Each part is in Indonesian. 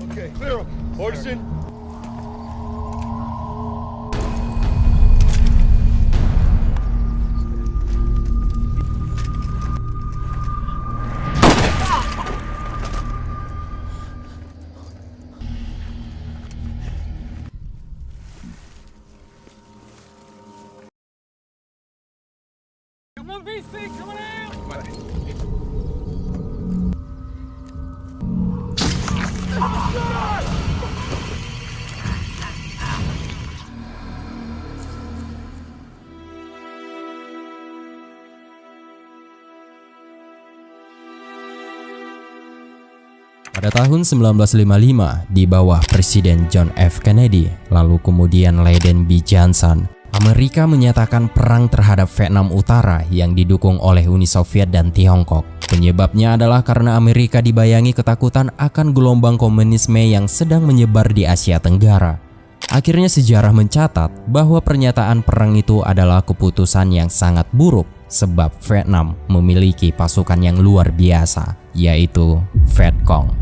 Okay, clear 'em. Orders in. Come on, VC, coming out! Pada tahun 1955, di bawah Presiden John F. Kennedy, lalu kemudian Lyndon B. Johnson, Amerika menyatakan perang terhadap Vietnam Utara yang didukung oleh Uni Soviet dan Tiongkok. Penyebabnya adalah karena Amerika dibayangi ketakutan akan gelombang komunisme yang sedang menyebar di Asia Tenggara. Akhirnya sejarah mencatat bahwa pernyataan perang itu adalah keputusan yang sangat buruk sebab Vietnam memiliki pasukan yang luar biasa, yaitu Vietcong.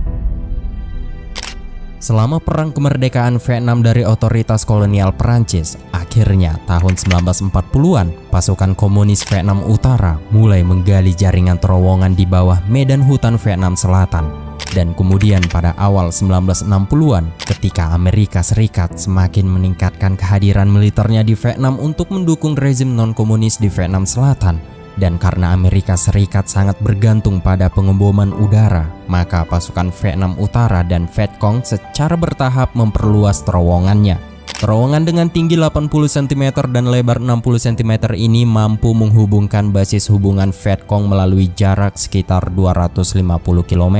Selama perang kemerdekaan Vietnam dari otoritas kolonial Perancis, akhirnya tahun 1940-an, pasukan komunis Vietnam Utara mulai menggali jaringan terowongan di bawah medan hutan Vietnam Selatan. Dan kemudian pada awal 1960-an, ketika Amerika Serikat semakin meningkatkan kehadiran militernya di Vietnam untuk mendukung rezim non-komunis di Vietnam Selatan, dan karena Amerika Serikat sangat bergantung pada pengeboman udara, maka pasukan Vietnam Utara dan Vietcong secara bertahap memperluas terowongannya. Terowongan dengan tinggi 80 cm dan lebar 60 cm ini mampu menghubungkan basis hubungan Vietcong melalui jarak sekitar 250 km.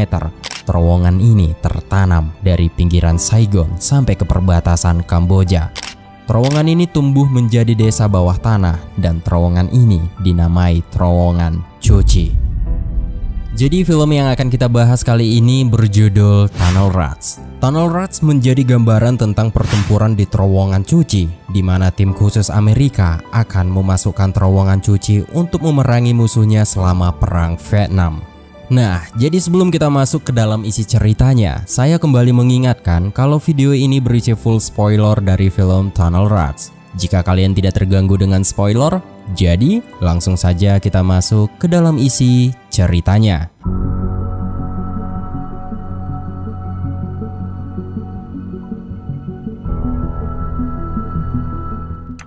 Terowongan ini tertanam dari pinggiran Saigon sampai ke perbatasan Kamboja. Terowongan ini tumbuh menjadi desa bawah tanah dan terowongan ini dinamai terowongan Cu Chi. Jadi film yang akan kita bahas kali ini berjudul Tunnel Rats. Tunnel Rats menjadi gambaran tentang pertempuran di terowongan Cu Chi, di mana tim khusus Amerika akan memasukkan terowongan Cu Chi untuk memerangi musuhnya selama perang Vietnam. Nah, jadi sebelum kita masuk ke dalam isi ceritanya, saya kembali mengingatkan kalau video ini berisi full spoiler dari film Tunnel Rats. Jika kalian tidak terganggu dengan spoiler, jadi langsung saja kita masuk ke dalam isi ceritanya.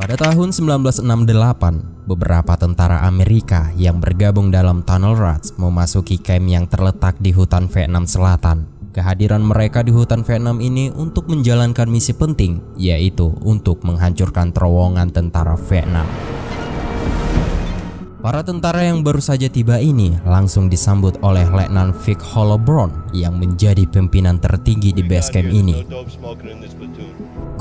Pada tahun 1968, beberapa tentara Amerika yang bergabung dalam Tunnel Rats memasuki kamp yang terletak di hutan Vietnam Selatan. Kehadiran mereka di hutan Vietnam ini untuk menjalankan misi penting, yaitu untuk menghancurkan terowongan tentara Vietnam. Para tentara yang baru saja tiba ini langsung disambut oleh Letnan Vic Holobron yang menjadi pimpinan tertinggi di base camp ini.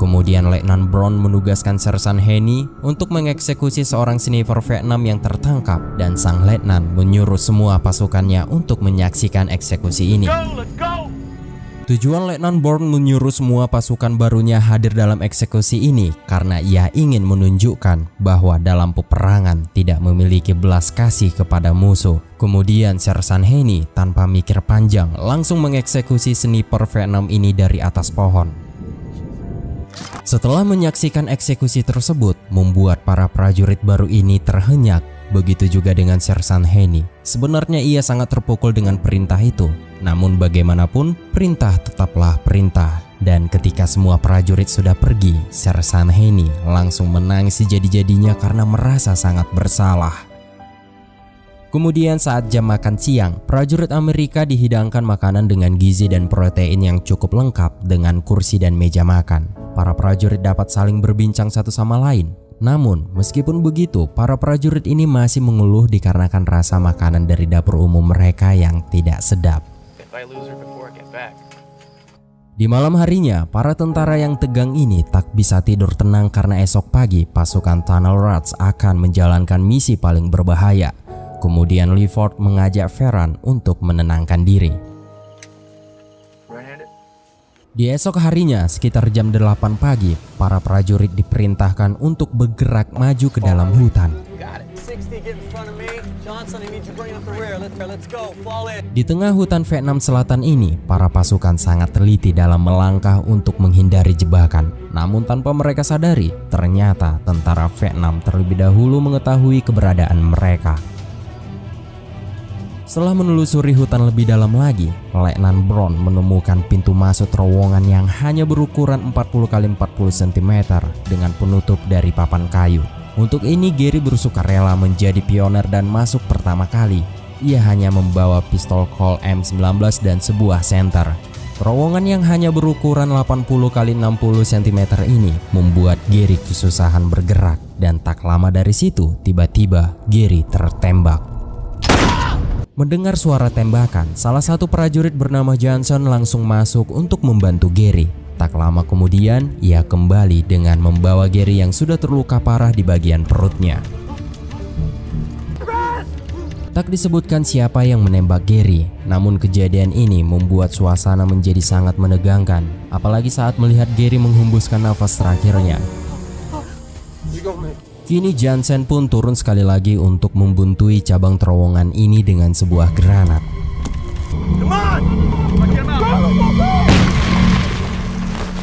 Kemudian Letnan Brown menugaskan Sersan Henny untuk mengeksekusi seorang sniper Vietnam yang tertangkap, dan sang letnan menyuruh semua pasukannya untuk menyaksikan eksekusi ini. Tujuan Letnan Brown menyuruh semua pasukan barunya hadir dalam eksekusi ini karena ia ingin menunjukkan bahwa dalam peperangan tidak memiliki belas kasih kepada musuh. Kemudian Sersan Henny tanpa mikir panjang langsung mengeksekusi sniper Vietnam ini dari atas pohon. Setelah menyaksikan eksekusi tersebut, membuat para prajurit baru ini terhenyak. Begitu juga dengan Sersan Henny. Sebenarnya ia sangat terpukul dengan perintah itu. Namun bagaimanapun, perintah tetaplah perintah. Dan ketika semua prajurit sudah pergi, Sersan Henny langsung menangis sejadi-jadinya karena merasa sangat bersalah. Kemudian saat jam makan siang, prajurit Amerika dihidangkan makanan dengan gizi dan protein yang cukup lengkap dengan kursi dan meja makan. Para prajurit dapat saling berbincang satu sama lain. Namun, meskipun begitu, para prajurit ini masih mengeluh dikarenakan rasa makanan dari dapur umum mereka yang tidak sedap. Di malam harinya, para tentara yang tegang ini tak bisa tidur tenang karena esok pagi pasukan Tunnel Rats akan menjalankan misi paling berbahaya. Kemudian Leeford mengajak Ferran untuk menenangkan diri. Di esok harinya, sekitar jam 8 pagi, para prajurit diperintahkan untuk bergerak maju ke dalam hutan. Di tengah hutan Vietnam Selatan ini, para pasukan sangat teliti dalam melangkah untuk menghindari jebakan. Namun tanpa mereka sadari, ternyata tentara Vietnam terlebih dahulu mengetahui keberadaan mereka. Setelah menelusuri hutan lebih dalam lagi, Letnan Brown menemukan pintu masuk terowongan yang hanya berukuran 40 x 40 cm dengan penutup dari papan kayu. Untuk ini Gary bersukarela menjadi pioner dan masuk pertama kali. Ia hanya membawa pistol Colt M19 dan sebuah senter. Terowongan yang hanya berukuran 80 x 60 cm ini membuat Gary kesusahan bergerak, dan tak lama dari situ tiba-tiba Gary tertembak. Mendengar suara tembakan, salah satu prajurit bernama Johnson langsung masuk untuk membantu Gary. Tak lama kemudian, ia kembali dengan membawa Gary yang sudah terluka parah di bagian perutnya. Tak disebutkan siapa yang menembak Gary, namun kejadian ini membuat suasana menjadi sangat menegangkan, apalagi saat melihat Gary menghembuskan nafas terakhirnya. Kini Johnson pun turun sekali lagi untuk membuntui cabang terowongan ini dengan sebuah granat.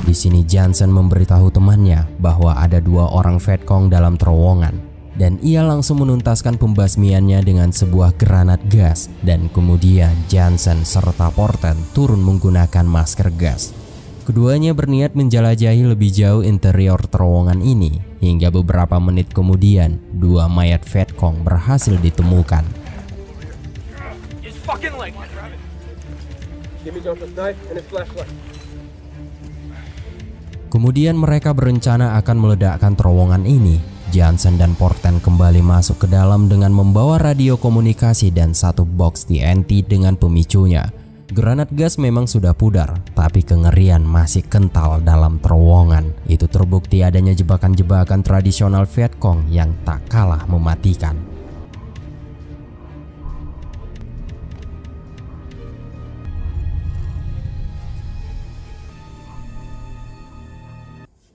Di sini Johnson memberitahu temannya bahwa ada 2 orang Vietcong dalam terowongan, dan ia langsung menuntaskan pembasmiannya dengan sebuah granat gas, dan kemudian Johnson serta Porten turun menggunakan masker gas. Keduanya berniat menjelajahi lebih jauh interior terowongan ini, hingga beberapa menit kemudian 2 mayat Vietcong berhasil ditemukan. Kemudian mereka berencana akan meledakkan terowongan ini. Johnson dan Porten kembali masuk ke dalam dengan membawa radio komunikasi dan 1 box TNT dengan pemicunya. Granat gas memang sudah pudar, tapi kengerian masih kental dalam terowongan. Itu terbukti adanya jebakan-jebakan tradisional Vietcong yang tak kalah mematikan.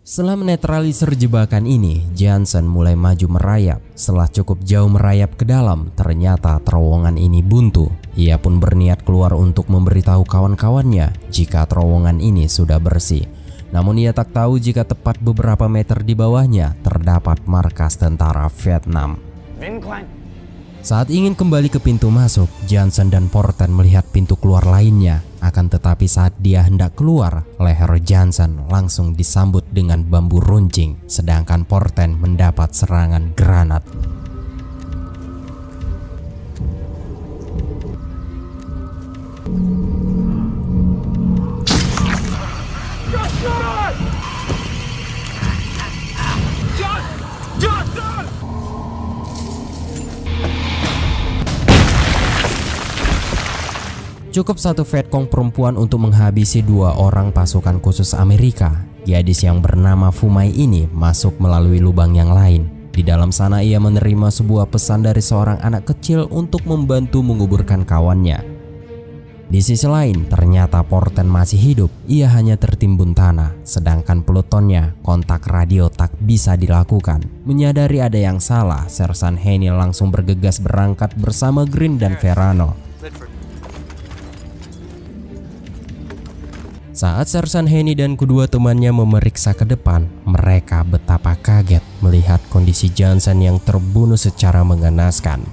Setelah menetralisir jebakan ini, Johnson mulai maju merayap. Setelah cukup jauh merayap ke dalam, ternyata terowongan ini buntu. Ia pun berniat keluar untuk memberitahu kawan-kawannya jika terowongan ini sudah bersih. Namun ia tak tahu jika tepat beberapa meter di bawahnya terdapat markas tentara Vietnam. Saat ingin kembali ke pintu masuk, Johnson dan Porten melihat pintu keluar lainnya. Akan tetapi saat dia hendak keluar, leher Johnson langsung disambut dengan bambu runcing, sedangkan Porten mendapat serangan granat. Cukup 1 Vietcong perempuan untuk menghabisi 2 orang pasukan khusus Amerika. Gadis yang bernama Fumai ini masuk melalui lubang yang lain. Di dalam sana ia menerima sebuah pesan dari seorang anak kecil untuk membantu menguburkan kawannya. Di sisi lain, ternyata Porten masih hidup. Ia hanya tertimbun tanah, sedangkan pelotonnya kontak radio tak bisa dilakukan. Menyadari ada yang salah, Sersan Henny langsung bergegas berangkat bersama Green dan Verano. Saat Sersan Henny dan kedua temannya memeriksa ke depan, mereka betapa kaget melihat kondisi Johnson yang terbunuh secara mengenaskan.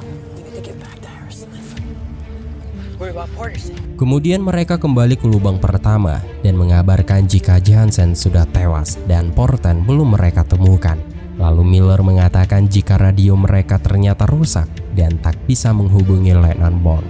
Kemudian mereka kembali ke lubang pertama dan mengabarkan jika Johnson sudah tewas dan Porten belum mereka temukan. Lalu Miller mengatakan jika radio mereka ternyata rusak dan tak bisa menghubungi Letnan Brown.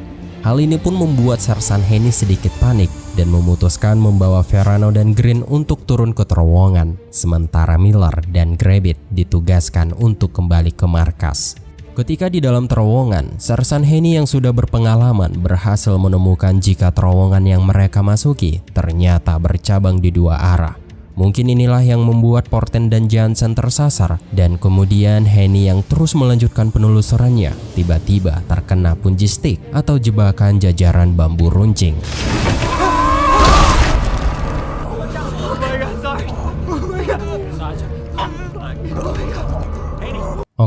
Hal ini pun membuat Sersan Henny sedikit panik dan memutuskan membawa Verano dan Green untuk turun ke terowongan, sementara Miller dan Gravitt ditugaskan untuk kembali ke markas. Ketika di dalam terowongan, Sersan Henny yang sudah berpengalaman berhasil menemukan jika terowongan yang mereka masuki ternyata bercabang di 2 arah. Mungkin inilah yang membuat Porten dan Johnson tersasar, dan kemudian Henny yang terus melanjutkan penelusurannya tiba-tiba terkena punji stick atau jebakan jajaran bambu runcing.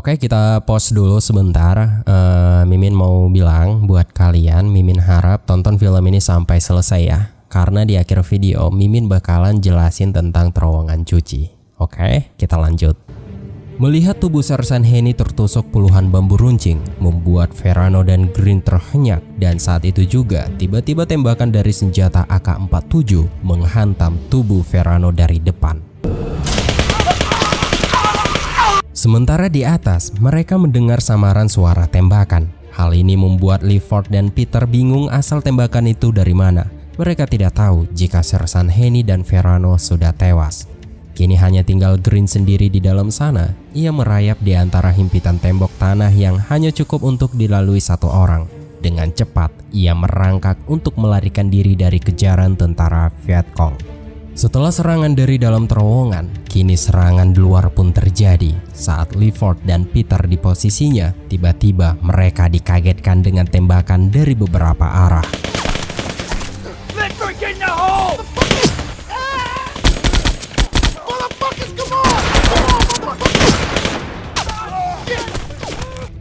Oke, kita pause dulu sebentar. Mimin mau bilang buat kalian, Mimin harap tonton film ini sampai selesai ya. Karena di akhir video, Mimin bakalan jelasin tentang terowongan cuci. Oke, kita lanjut. Melihat tubuh Sersan Henny tertusuk puluhan bambu runcing, membuat Verano dan Green terhenyak. Dan saat itu juga, tiba-tiba tembakan dari senjata AK-47 menghantam tubuh Verano dari depan. Sementara di atas, mereka mendengar samaran suara tembakan. Hal ini membuat Clifford dan Peter bingung asal tembakan itu dari mana. Mereka tidak tahu jika Sersan Henny dan Verano sudah tewas. Kini hanya tinggal Green sendiri di dalam sana. Ia merayap di antara himpitan tembok tanah yang hanya cukup untuk dilalui satu orang. Dengan cepat, ia merangkak untuk melarikan diri dari kejaran tentara Vietcong. Setelah serangan dari dalam terowongan, kini serangan di luar pun terjadi. Saat Clifford dan Peter di posisinya, tiba-tiba mereka dikagetkan dengan tembakan dari beberapa arah.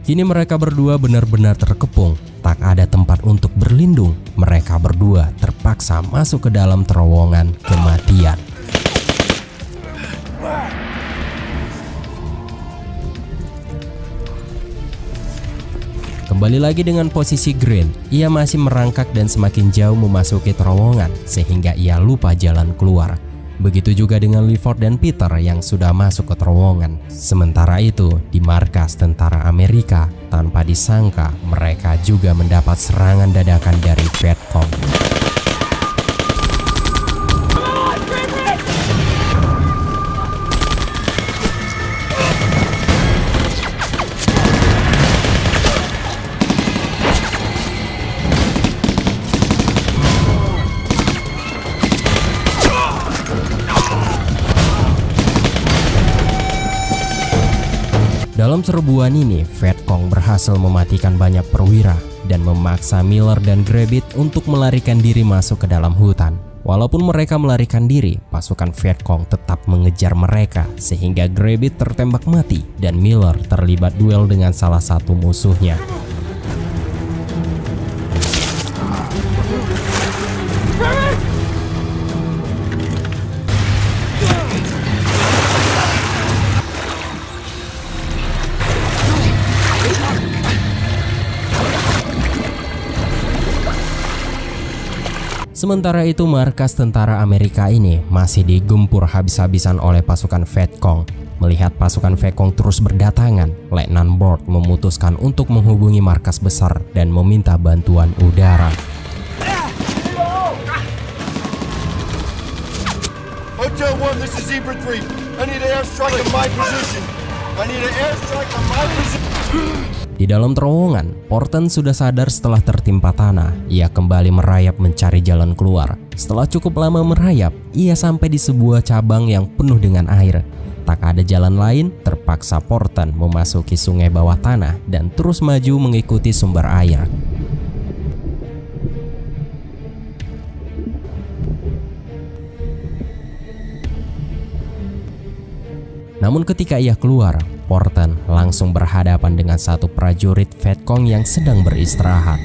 Kini mereka berdua benar-benar terkepung. Tak ada tempat untuk berlindung. Mereka berdua terpaksa masuk ke dalam terowongan kematian. Kembali lagi dengan posisi Green. Ia masih merangkak dan semakin jauh memasuki terowongan sehingga ia lupa jalan keluar. Begitu juga dengan Clifford dan Peter yang sudah masuk ke terowongan. Sementara itu, di markas tentara Amerika, tanpa disangka mereka juga mendapat serangan dadakan dari Vietcong. Dalam serbuan ini, Vietcong berhasil mematikan banyak perwira dan memaksa Miller dan Grabbit untuk melarikan diri masuk ke dalam hutan. Walaupun mereka melarikan diri, pasukan Vietcong tetap mengejar mereka sehingga Grabbit tertembak mati dan Miller terlibat duel dengan salah satu musuhnya. Sementara itu, markas tentara Amerika ini masih digempur habis-habisan oleh pasukan Vietcong. Melihat pasukan Vietcong terus berdatangan, Letnan Burt memutuskan untuk menghubungi markas besar dan meminta bantuan udara. Hotel 1, this is Zebra 3. I need an airstrike on my position. I need an airstrike on my position. Di dalam terowongan, Porten sudah sadar setelah tertimpa tanah. Ia kembali merayap mencari jalan keluar. Setelah cukup lama merayap, ia sampai di sebuah cabang yang penuh dengan air. Tak ada jalan lain, terpaksa Porten memasuki sungai bawah tanah dan terus maju mengikuti sumber air. Namun ketika ia keluar, Porten langsung berhadapan dengan satu prajurit Vietcong yang sedang beristirahat.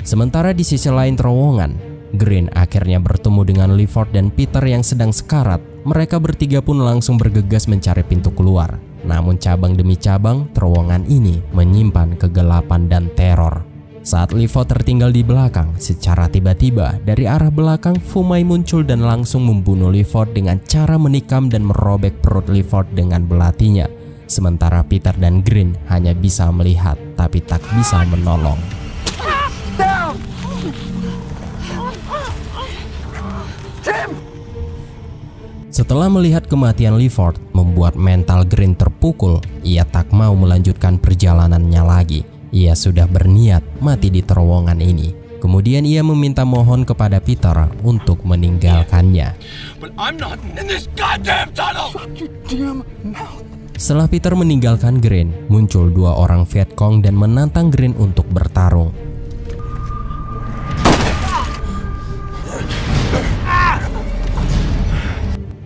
Sementara di sisi lain terowongan, Green akhirnya bertemu dengan Clifford dan Peter yang sedang sekarat. Mereka bertiga pun langsung bergegas mencari pintu keluar. Namun cabang demi cabang, terowongan ini menyimpan kegelapan dan teror. Saat Clifford tertinggal di belakang, secara tiba-tiba dari arah belakang Fumai muncul dan langsung membunuh Clifford dengan cara menikam dan merobek perut Clifford dengan belatinya. Sementara Peter dan Green hanya bisa melihat tapi tak bisa menolong. Setelah melihat kematian Clifford membuat mental Green terpukul, ia tak mau melanjutkan perjalanannya lagi. Ia sudah berniat mati di terowongan ini. Kemudian ia meminta mohon kepada Peter untuk meninggalkannya. But I'm not in this goddamn tunnel! Shut your damn mouth. Setelah Peter meninggalkan Green, muncul 2 orang Vietcong dan menantang Green untuk bertarung.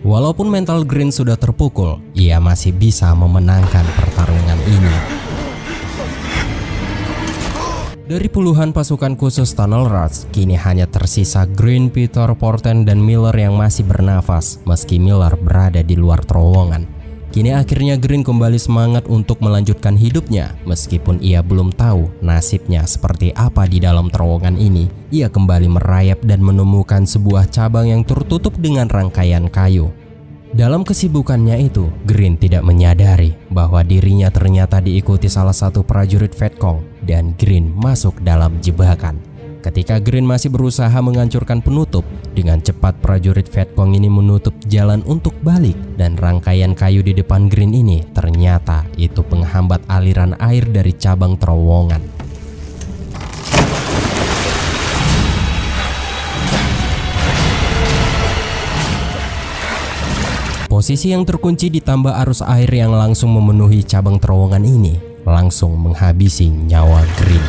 Walaupun mental Green sudah terpukul, ia masih bisa memenangkan pertarungan ini. Dari puluhan pasukan khusus Tunnel Rats, kini hanya tersisa Green, Peter, Porten, dan Miller yang masih bernafas meski Miller berada di luar terowongan. Kini akhirnya Green kembali semangat untuk melanjutkan hidupnya. Meskipun ia belum tahu nasibnya seperti apa di dalam terowongan ini, ia kembali merayap dan menemukan sebuah cabang yang tertutup dengan rangkaian kayu. Dalam kesibukannya itu, Green tidak menyadari bahwa dirinya ternyata diikuti salah satu prajurit Vietcong dan Green masuk dalam jebakan. Ketika Green masih berusaha menghancurkan penutup, dengan cepat prajurit Vietcong ini menutup jalan untuk balik dan rangkaian kayu di depan Green ini ternyata itu penghambat aliran air dari cabang terowongan. Posisi yang terkunci ditambah arus air yang langsung memenuhi cabang terowongan ini langsung menghabisi nyawa Green.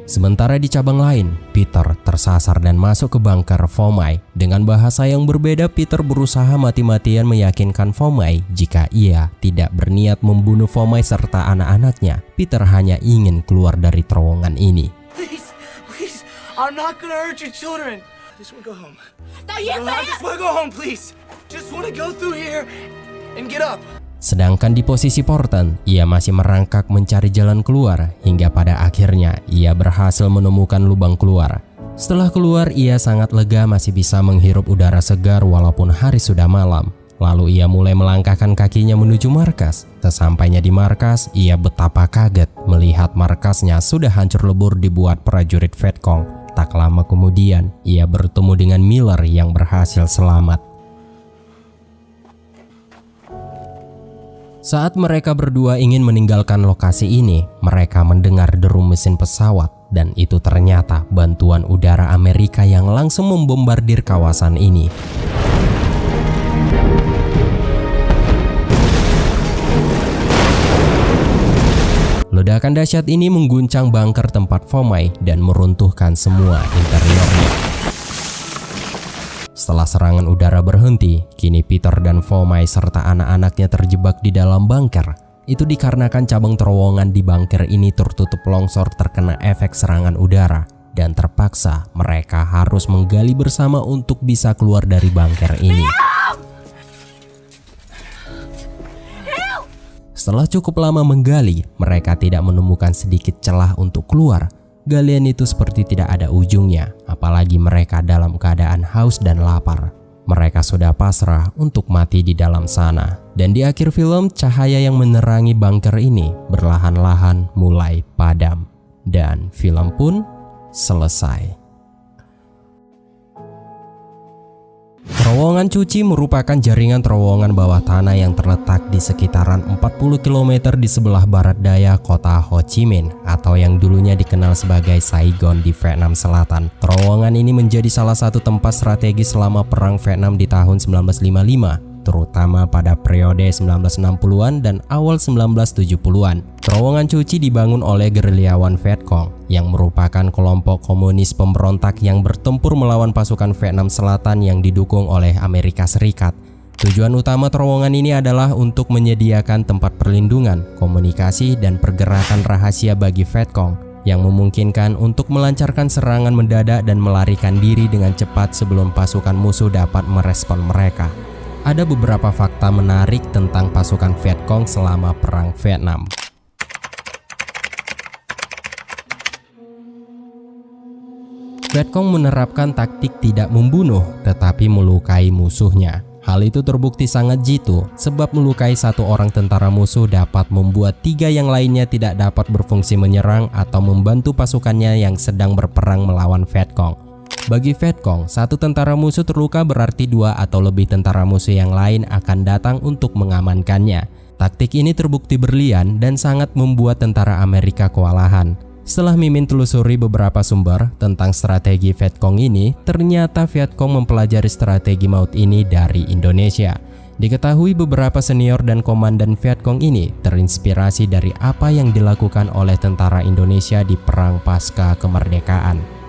Sementara di cabang lain, Peter tersasar dan masuk ke bunker Fomai. Dengan bahasa yang berbeda, Peter berusaha mati-matian meyakinkan Fomai jika ia tidak berniat membunuh Fomai serta anak-anaknya. Peter hanya ingin keluar dari terowongan ini. Please, please, I'm not gonna hurt your children. I just wanna go home. I just wanna go home, please. Just wanna go through here and get up. Sedangkan di posisi Porten, ia masih merangkak mencari jalan keluar hingga pada akhirnya ia berhasil menemukan lubang keluar. Setelah keluar, ia sangat lega masih bisa menghirup udara segar walaupun hari sudah malam. Lalu ia mulai melangkahkan kakinya menuju markas. Sesampainya di markas, ia betapa kaget melihat markasnya sudah hancur lebur dibuat prajurit Vietcong. Tak lama kemudian, ia bertemu dengan Miller yang berhasil selamat. Saat mereka berdua ingin meninggalkan lokasi ini, mereka mendengar deru mesin pesawat dan itu ternyata bantuan udara Amerika yang langsung membombardir kawasan ini. Ledakan dahsyat ini mengguncang bunker tempat Fomai dan meruntuhkan semua interiornya. Setelah serangan udara berhenti, kini Peter dan Fomai serta anak-anaknya terjebak di dalam bunker. Itu dikarenakan cabang terowongan di bunker ini tertutup longsor terkena efek serangan udara dan terpaksa mereka harus menggali bersama untuk bisa keluar dari bunker ini. Setelah cukup lama menggali, mereka tidak menemukan sedikit celah untuk keluar. Galian itu seperti tidak ada ujungnya, apalagi mereka dalam keadaan haus dan lapar. Mereka sudah pasrah untuk mati di dalam sana. Dan di akhir film, cahaya yang menerangi bunker ini berlahan-lahan mulai padam. Dan film pun selesai. Terowongan Cuci merupakan jaringan terowongan bawah tanah yang terletak di sekitaran 40 km di sebelah barat daya kota Ho Chi Minh atau yang dulunya dikenal sebagai Saigon di Vietnam Selatan. Terowongan ini menjadi salah satu tempat strategis selama Perang Vietnam di tahun 1955, terutama pada periode 1960-an dan awal 1970-an. Terowongan Cuci dibangun oleh gerilyawan Vietcong yang merupakan kelompok komunis pemberontak yang bertempur melawan pasukan Vietnam Selatan yang didukung oleh Amerika Serikat. Tujuan utama terowongan ini adalah untuk menyediakan tempat perlindungan, komunikasi, dan pergerakan rahasia bagi Vietcong yang memungkinkan untuk melancarkan serangan mendadak dan melarikan diri dengan cepat sebelum pasukan musuh dapat merespon mereka. Ada beberapa fakta menarik tentang pasukan Vietcong selama Perang Vietnam. Vietcong menerapkan taktik tidak membunuh tetapi melukai musuhnya. Hal itu terbukti sangat jitu sebab melukai satu orang tentara musuh dapat membuat 3 yang lainnya tidak dapat berfungsi menyerang atau membantu pasukannya yang sedang berperang melawan Vietcong. Bagi Vietcong, satu tentara musuh terluka berarti 2 atau lebih tentara musuh yang lain akan datang untuk mengamankannya. Taktik ini terbukti berlian dan sangat membuat tentara Amerika kewalahan. Setelah Mimin telusuri beberapa sumber tentang strategi Vietcong ini, ternyata Vietcong mempelajari strategi maut ini dari Indonesia. Diketahui beberapa senior dan komandan Vietcong ini terinspirasi dari apa yang dilakukan oleh tentara Indonesia di Perang Pasca Kemerdekaan.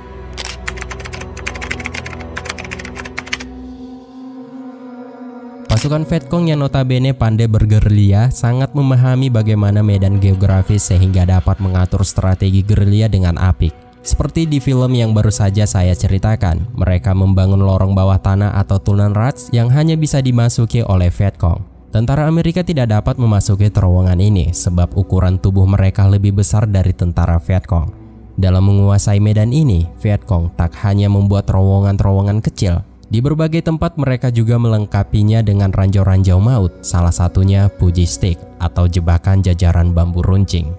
Pasukan Vietcong yang notabene pandai bergerilya sangat memahami bagaimana medan geografis sehingga dapat mengatur strategi gerilya dengan apik. Seperti di film yang baru saja saya ceritakan, mereka membangun lorong bawah tanah atau tunnel rats yang hanya bisa dimasuki oleh Vietcong. Tentara Amerika tidak dapat memasuki terowongan ini sebab ukuran tubuh mereka lebih besar dari tentara Vietcong. Dalam menguasai medan ini, Vietcong tak hanya membuat terowongan-terowongan kecil. Di berbagai tempat mereka juga melengkapinya dengan ranjau-ranjau maut, salah satunya Puji Stick atau jebakan jajaran bambu runcing.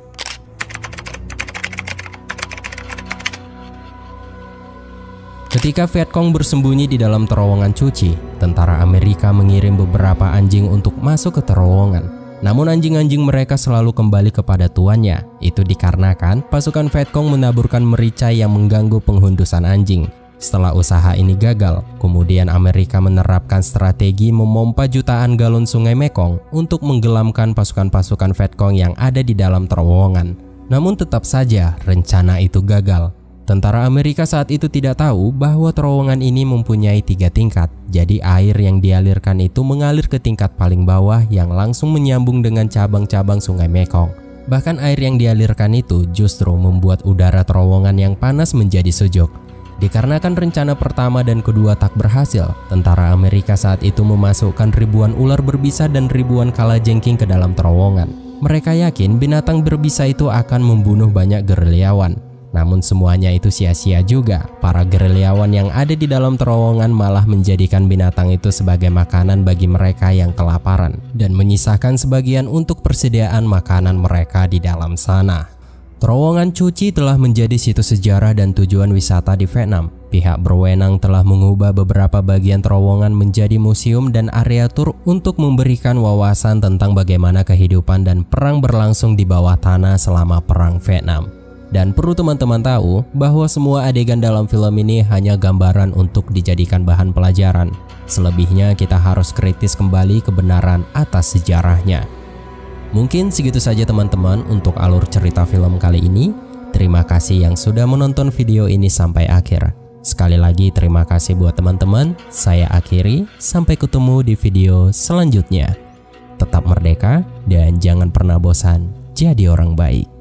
Ketika Vietcong bersembunyi di dalam terowongan cuci, tentara Amerika mengirim beberapa anjing untuk masuk ke terowongan. Namun anjing-anjing mereka selalu kembali kepada tuannya. Itu dikarenakan pasukan Vietcong menaburkan merica yang mengganggu penghundusan anjing. Setelah usaha ini gagal, kemudian Amerika menerapkan strategi memompa jutaan galon sungai Mekong untuk menggelamkan pasukan-pasukan Vietcong yang ada di dalam terowongan. Namun tetap saja rencana itu gagal. Tentara Amerika saat itu tidak tahu bahwa terowongan ini mempunyai 3 tingkat. Jadi air yang dialirkan itu mengalir ke tingkat paling bawah yang langsung menyambung dengan cabang-cabang sungai Mekong. Bahkan air yang dialirkan itu justru membuat udara terowongan yang panas menjadi sejuk. Dikarenakan rencana pertama dan kedua tak berhasil, tentara Amerika saat itu memasukkan ribuan ular berbisa dan ribuan kalajengking ke dalam terowongan. Mereka yakin binatang berbisa itu akan membunuh banyak gerilyawan. Namun semuanya itu sia-sia juga. Para gerilyawan yang ada di dalam terowongan malah menjadikan binatang itu sebagai makanan bagi mereka yang kelaparan dan menyisakan sebagian untuk persediaan makanan mereka di dalam sana. Terowongan cuci telah menjadi situs sejarah dan tujuan wisata di Vietnam. Pihak berwenang telah mengubah beberapa bagian terowongan menjadi museum dan area tur untuk memberikan wawasan tentang bagaimana kehidupan dan perang berlangsung di bawah tanah selama Perang Vietnam. Dan perlu teman-teman tahu bahwa semua adegan dalam film ini hanya gambaran untuk dijadikan bahan pelajaran. Selebihnya kita harus kritis kembali kebenaran atas sejarahnya. Mungkin segitu saja teman-teman untuk alur cerita film kali ini. Terima kasih yang sudah menonton video ini sampai akhir. Sekali lagi terima kasih buat teman-teman. Saya akhiri, sampai ketemu di video selanjutnya. Tetap merdeka dan jangan pernah bosan jadi orang baik.